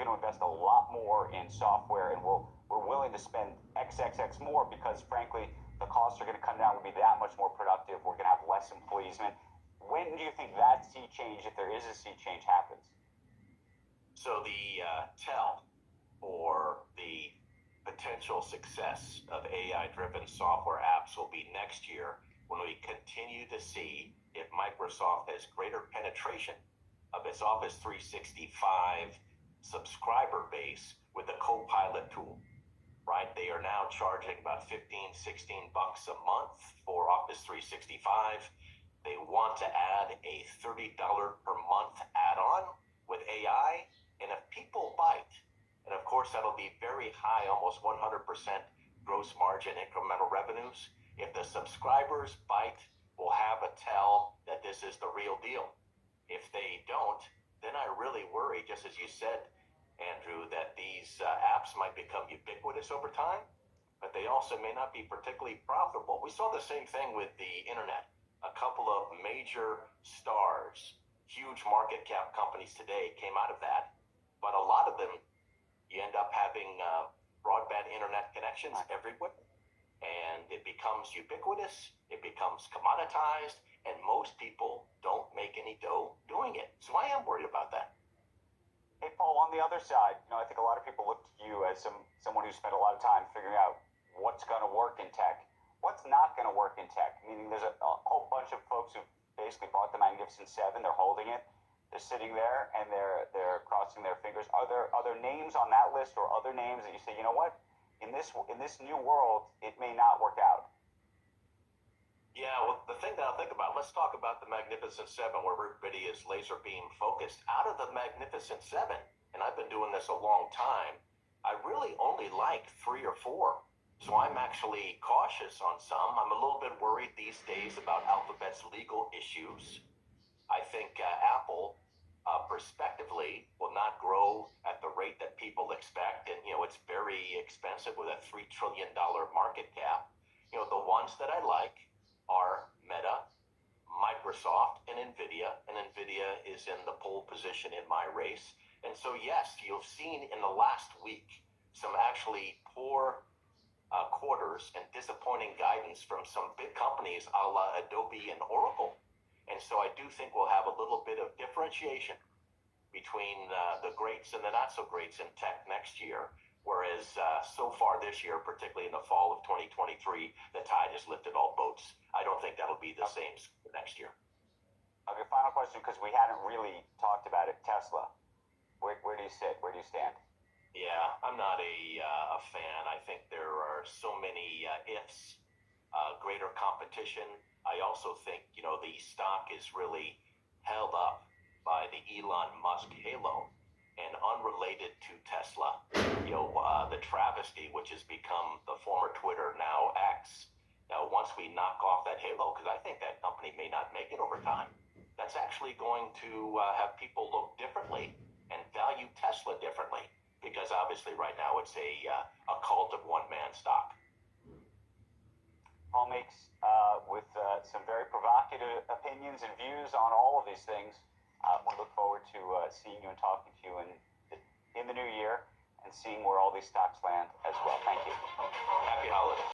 going to invest a lot more in software, and we're willing to spend XXX more because, frankly, the costs are going to come down. We'll be that much more productive. We're going to have less employees. Man, when do you think that sea change, if there is a sea change, happens? So the tell for the potential success of AI-driven software apps will be next year when we continue to see if Microsoft has greater penetration of its Office 365 subscriber base with the Copilot tool, right? They are now charging about $15, $16 a month for Office 365. They want to add a $30 per month add-on with AI, and if people bite, and of course that'll be very high, almost 100% gross margin incremental revenues. If the subscribers bite, we'll have a tell that this is the real deal. If they don't, then I really worry, just as you said, Andrew, that these apps might become ubiquitous over time, but they also may not be particularly profitable. We saw the same thing with the internet. A couple of major stars, huge market cap companies today came out of that, but a lot of them, you end up having broadband internet connections everywhere, and it becomes ubiquitous, it becomes commoditized, and most people don't make any dough doing it. So I am worried about that. Hey, Paul, on the other side, I think a lot of people look to you as someone who spent a lot of time figuring out what's going to work in tech, what's not going to work in tech. Meaning there's a whole bunch of folks who basically bought the Magnificent Seven, they're holding it, they're sitting there, and they're crossing their fingers. Are there names on that list or other names that you say, you know what, in this new world, it may not work out? Yeah, well, the thing that I'll think about, let's talk about the Magnificent Seven, where everybody is laser beam focused. Out of the Magnificent Seven, and I've been doing this a long time, I really only like 3 or 4. So I'm actually cautious on some. I'm a little bit worried these days about Alphabet's legal issues. I think Apple, prospectively, will not grow at the rate that people expect. And, it's very expensive with a $3 trillion market cap. The ones that I like are Meta, Microsoft, and NVIDIA. And NVIDIA is in the pole position in my race. And so, yes, you've seen in the last week some actually poor quarters and disappointing guidance from some big companies a la Adobe and Oracle. And so I do think we'll have a little bit of differentiation between the greats and the not so greats in tech next year. Whereas so far this year, particularly in the fall of 2023, the tide has lifted all boats. I don't think that'll be the same next year. Okay, final question, because we hadn't really talked about it. Tesla, where do you sit? Where do you stand? Yeah, I'm not a fan. I think there are so many ifs, greater competition. I also think, the stock is really held up by the Elon Musk halo, and unrelated to Tesla, the travesty which has become the former Twitter, now X. Now, once we knock off that halo, because I think that company may not make it over time, that's actually going to have people look differently and value Tesla differently, because obviously right now it's a cult of one-man stock. Paul Meeks, with some very provocative opinions and views on all of these things. We look forward to seeing you and talking to you in the new year and seeing where all these stocks land as well. Thank you. Happy holidays.